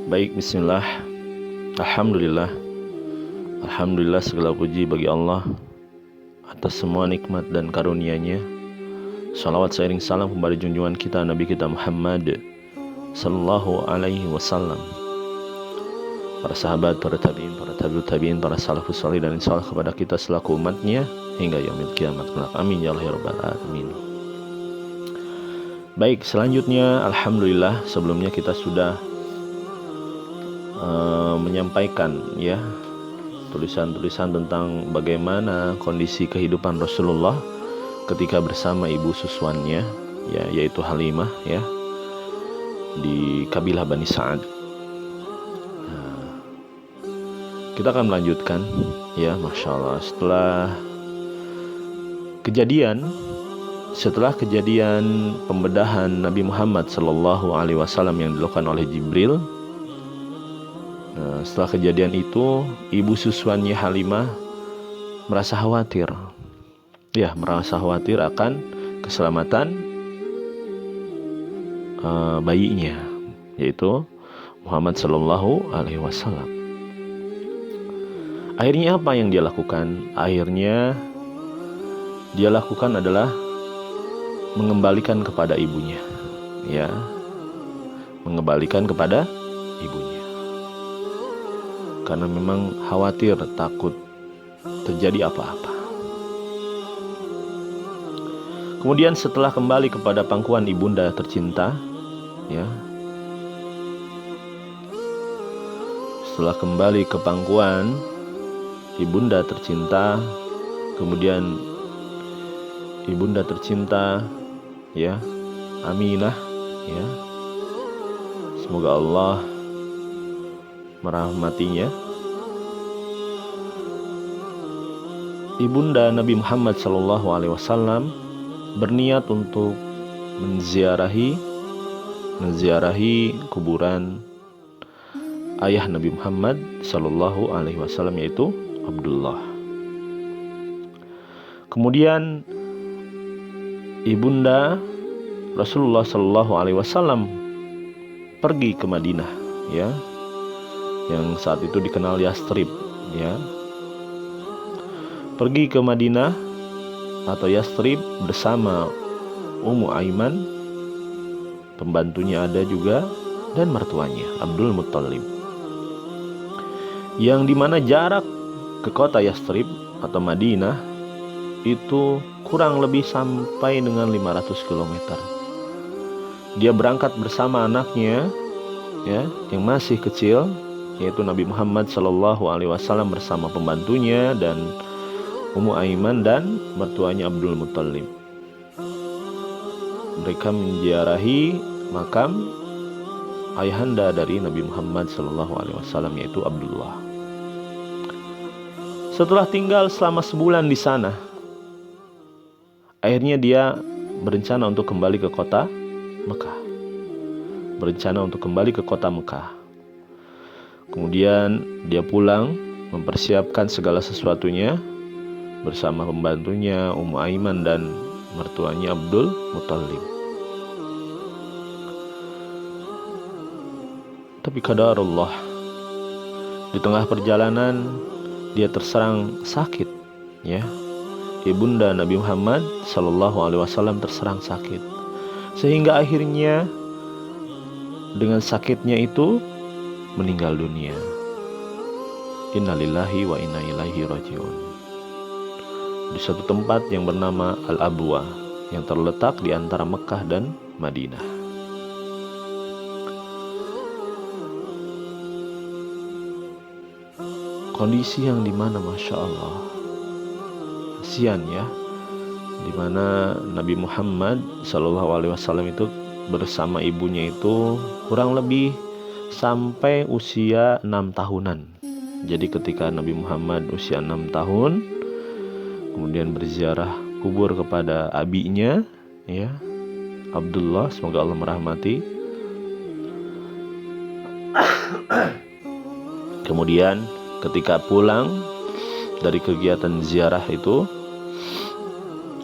Baik, bismillah. Alhamdulillah. Alhamdulillah, segala puji bagi Allah atas semua nikmat dan karunia-Nya. Salawat seiring salam kepada junjungan kita Nabi kita Muhammad sallallahu alaihi wasallam, para sahabat, para tabi'in, para tabi'ut tabi'in, para salafus salih, dan insyaallah kepada kita selaku umatnya hingga yaumil kiamat kelak. Amin ya Allah ya rabbal alamin. Baik, selanjutnya alhamdulillah, sebelumnya kita sudah menyampaikan ya tulisan-tulisan tentang bagaimana kondisi kehidupan Rasulullah ketika bersama ibu susuannya, ya, yaitu Halimah, ya, di kabilah Bani Sa'ad. Kita akan melanjutkan, ya, masya Allah, setelah kejadian pembedahan Nabi Muhammad Sallallahu Alaihi Wasallam yang dilakukan oleh Jibril. Setelah kejadian itu, ibu susuannya Halimah merasa khawatir akan keselamatan bayinya, yaitu Muhammad Sallallahu Alaihi Wasallam. Akhirnya apa yang dia lakukan? Akhirnya dia lakukan adalah mengembalikan kepada ibunya, ya, mengembalikan kepada ibunya. Karena memang khawatir, takut terjadi apa-apa. Kemudian setelah kembali kepada pangkuan ibunda tercinta, ya, setelah kembali ke pangkuan ibunda tercinta, kemudian ibunda tercinta, ya, Aminah, ya, semoga Allah merahmatinya. Ibunda Nabi Muhammad Sallallahu Alaihi Wasallam berniat untuk menziarahi kuburan ayah Nabi Muhammad Sallallahu Alaihi Wasallam, yaitu Abdullah. Kemudian ibunda Rasulullah Sallallahu Alaihi Wasallam pergi ke Madinah, ya, yang saat itu dikenal Yastrib, ya. Pergi ke Madinah atau Yastrib bersama Ummu Aiman, pembantunya ada juga, dan mertuanya Abdul Muttalib, yang dimana jarak ke kota Yastrib atau Madinah itu kurang lebih sampai dengan 500 km. Dia berangkat bersama anaknya, ya, yang masih kecil, yaitu Nabi Muhammad Sallallahu Alaihi Wasallam bersama pembantunya dan Ummu Aiman dan mertuanya Abdul Muttalib. Mereka menziarahi makam ayahanda dari Nabi Muhammad Sallallahu Alaihi Wasallam, yaitu Abdullah. Setelah tinggal selama sebulan di sana, akhirnya dia berencana untuk kembali ke kota Mekah. Kemudian dia pulang, mempersiapkan segala sesuatunya bersama pembantunya Ummu Aiman dan mertuanya Abdul Muttalib. Tapi qadarullah, di tengah perjalanan dia terserang sakit, ya. Ibunda Nabi Muhammad Sallallahu Alaihi Wasallam terserang sakit, sehingga akhirnya dengan sakitnya itu meninggal dunia. Innalillahi wa inna ilaihi rajiun. Di suatu tempat yang bernama Al-Abwa, yang terletak di antara Mekah dan Madinah. Kondisi yang dimana masya Allah, kasihan, ya, dimana Nabi Muhammad Sallallahu Alaihi Wasallam itu bersama ibunya itu kurang lebih sampai usia 6 tahunan. Jadi ketika Nabi Muhammad usia 6 tahun, kemudian berziarah kubur kepada abinya, ya, Abdullah, semoga Allah merahmati. Kemudian ketika pulang dari kegiatan ziarah itu,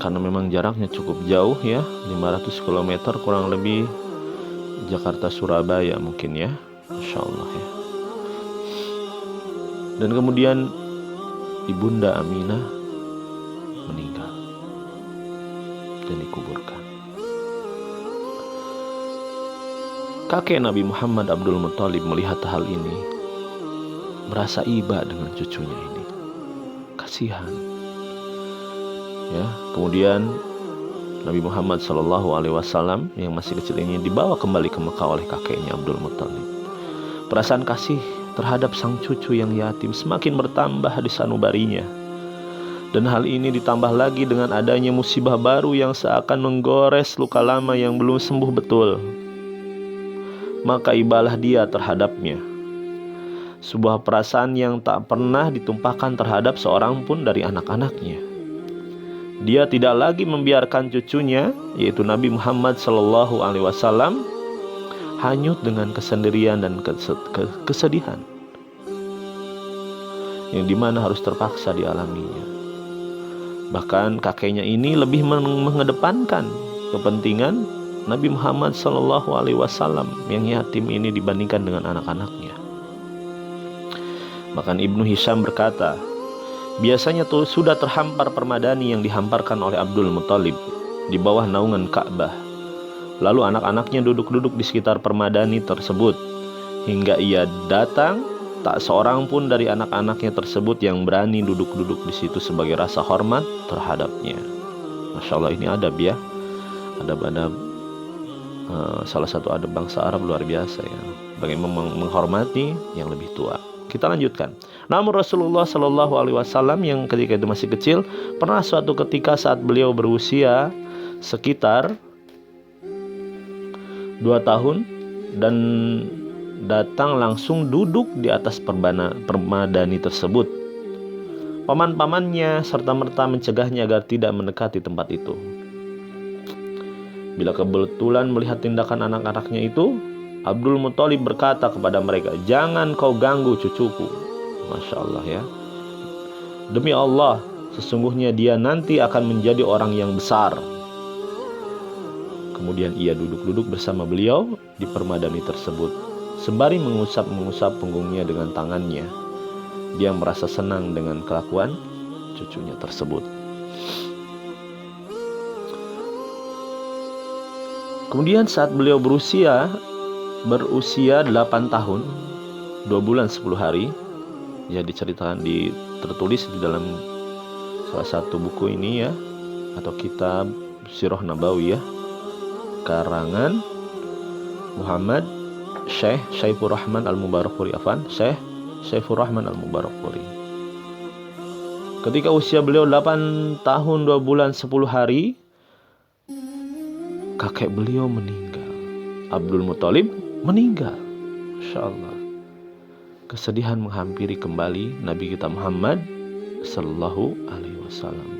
karena memang jaraknya cukup jauh, ya, 500 km kurang lebih Jakarta Surabaya mungkin ya, Masya Allah ya. Dan kemudian Ibunda Aminah meninggal dan dikuburkan. Kakek Nabi Muhammad Abdul Muthalib melihat hal ini, merasa iba dengan cucunya ini, kasihan ya. Kemudian Nabi Muhammad SAW yang masih kecil ini dibawa kembali ke Mekah oleh kakeknya Abdul Muthalib. Perasaan kasih terhadap sang cucu yang yatim semakin bertambah di sanubarinya. Dan hal ini ditambah lagi dengan adanya musibah baru yang seakan menggores luka lama yang belum sembuh betul. Maka ibalah dia terhadapnya. Sebuah perasaan yang tak pernah ditumpahkan terhadap seorang pun dari anak-anaknya. Dia tidak lagi membiarkan cucunya, yaitu Nabi Muhammad SAW, hanyut dengan kesendirian dan kesedihan, yang dimana harus terpaksa dialaminya. Bahkan kakeknya ini lebih mengedepankan kepentingan Nabi Muhammad SAW yang yatim ini dibandingkan dengan anak-anaknya. Bahkan Ibnu Hisham berkata, biasanya tuh sudah terhampar permadani yang dihamparkan oleh Abdul Muthalib di bawah naungan Ka'bah. Lalu anak-anaknya duduk-duduk di sekitar permadani tersebut. Hingga ia datang, tak seorang pun dari anak-anaknya tersebut yang berani duduk-duduk di situ sebagai rasa hormat terhadapnya. Masya Allah, ini adab ya. Adab-adab salah satu adab bangsa Arab luar biasa ya. Bagaimana menghormati yang lebih tua. Kita lanjutkan. Namun Rasulullah SAW yang ketika itu masih kecil, pernah suatu ketika saat beliau berusia sekitar 2 tahun dan datang langsung duduk di atas permadani tersebut. Paman-pamannya serta-merta mencegahnya agar tidak mendekati tempat itu. Bila kebetulan melihat tindakan anak-anaknya itu, Abdul Muthalib berkata kepada mereka, "Jangan kau ganggu cucuku." Masya Allah ya. Demi Allah, sesungguhnya dia nanti akan menjadi orang yang besar. Kemudian ia duduk-duduk bersama beliau di permadani tersebut. Sembari mengusap punggungnya dengan tangannya, dia merasa senang dengan kelakuan cucunya tersebut. Kemudian saat beliau berusia 8 tahun 2 bulan 10 hari, ya diceritakan, tertulis di dalam salah satu buku ini ya, atau kitab Sirah Nabawi ya, karangan Muhammad Syekh Saifur Rahman Al-Mubarakfuri Syekh Saifur Rahman Al-Mubarakfuri. Ketika usia beliau 8 tahun 2 bulan 10 hari, kakek beliau meninggal. Abdul Muthalib meninggal. Masya Allah. Kesedihan menghampiri kembali Nabi kita Muhammad Sallallahu Alaihi Wasallam.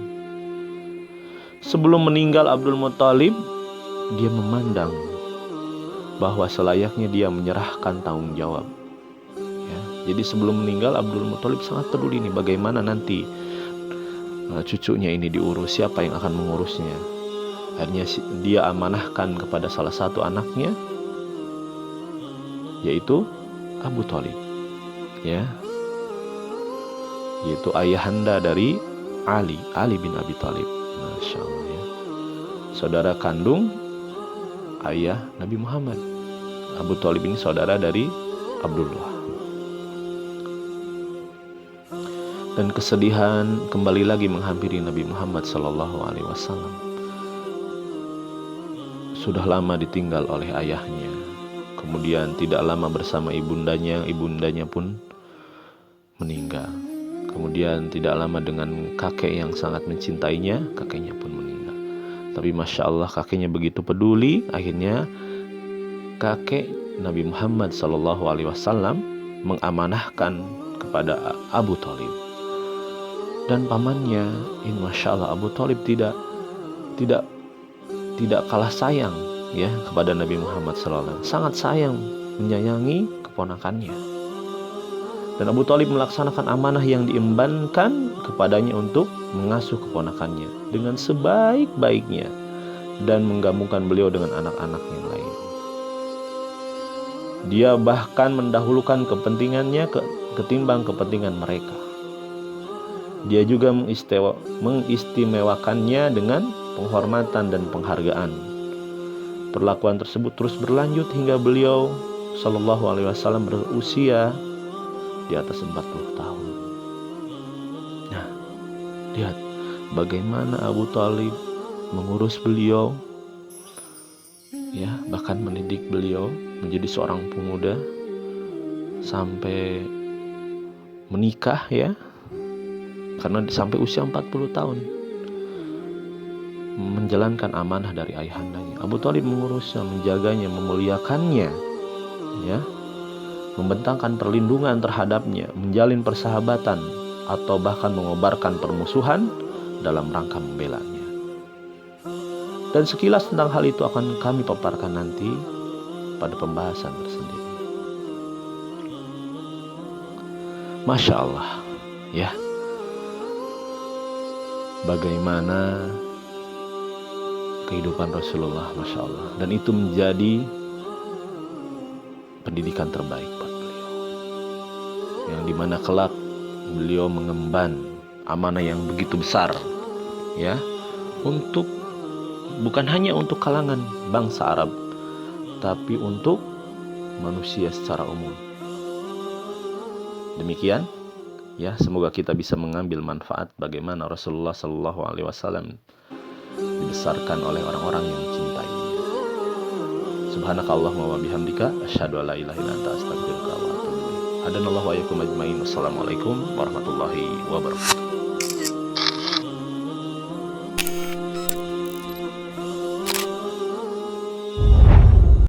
Sebelum meninggal Abdul Muthalib, dia memandang bahwa selayaknya dia menyerahkan tanggung jawab. Ya, jadi sebelum meninggal Abdul Muthalib sangat peduli nih bagaimana nanti cucunya ini diurus, siapa yang akan mengurusnya. Akhirnya dia amanahkan kepada salah satu anaknya, yaitu Abu Thalib, ya, yaitu ayahanda dari Ali bin Abi Thalib. Masya Allah ya. Saudara kandung ayah Nabi Muhammad. Abu Thalib ini saudara dari Abdullah. Dan kesedihan kembali lagi menghampiri Nabi Muhammad SAW. Sudah lama ditinggal oleh ayahnya. Kemudian tidak lama bersama ibundanya pun meninggal. Kemudian tidak lama dengan kakek yang sangat mencintainya, kakeknya pun meninggal. Tapi Masya Allah kakeknya begitu peduli, akhirnya kakek Nabi Muhammad SAW mengamanahkan kepada Abu Thalib. Dan pamannya, ini Masya Allah, Abu Thalib tidak kalah sayang ya kepada Nabi Muhammad SAW. Sangat sayang, menyayangi keponakannya. Dan Abu Thalib melaksanakan amanah yang diembankan kepadanya untuk mengasuh keponakannya dengan sebaik-baiknya dan menggabungkan beliau dengan anak-anak yang lain. Dia bahkan mendahulukan kepentingannya ketimbang kepentingan mereka. Dia juga mengistimewakannya dengan penghormatan dan penghargaan. Perlakuan tersebut terus berlanjut hingga beliau Shallallahu Alaihi Wasallam berusia di atas 40 tahun. Nah, lihat bagaimana Abu Thalib mengurus beliau, ya, bahkan mendidik beliau menjadi seorang pemuda sampai menikah, ya, karena sampai usia 40 tahun menjalankan amanah dari ayahandanya. Abu Thalib mengurusnya, menjaganya, memuliakannya, ya, membentangkan perlindungan terhadapnya, menjalin persahabatan, atau bahkan mengobarkan permusuhan dalam rangka membelanya. Dan sekilas tentang hal itu akan kami paparkan nanti pada pembahasan tersendiri. Masya Allah, ya, bagaimana kehidupan Rasulullah, Masya Allah. Dan itu menjadi pendidikan terbaik buat beliau, yang dimana kelak beliau mengemban amanah yang begitu besar, ya, untuk bukan hanya untuk kalangan bangsa Arab, tapi untuk manusia secara umum. Demikian, ya, semoga kita bisa mengambil manfaat bagaimana Rasulullah Shallallahu Alaihi Wasallam dibesarkan oleh orang-orang yang mencintainya. Subhanakallahumma wa bihamdika asyhadu an la ilaha illa anta astaghfiruka wa atubu ilaik. Hadanallahu wa iyyakum ajmain. Wassalamualaikum warahmatullahi wabarakatuh.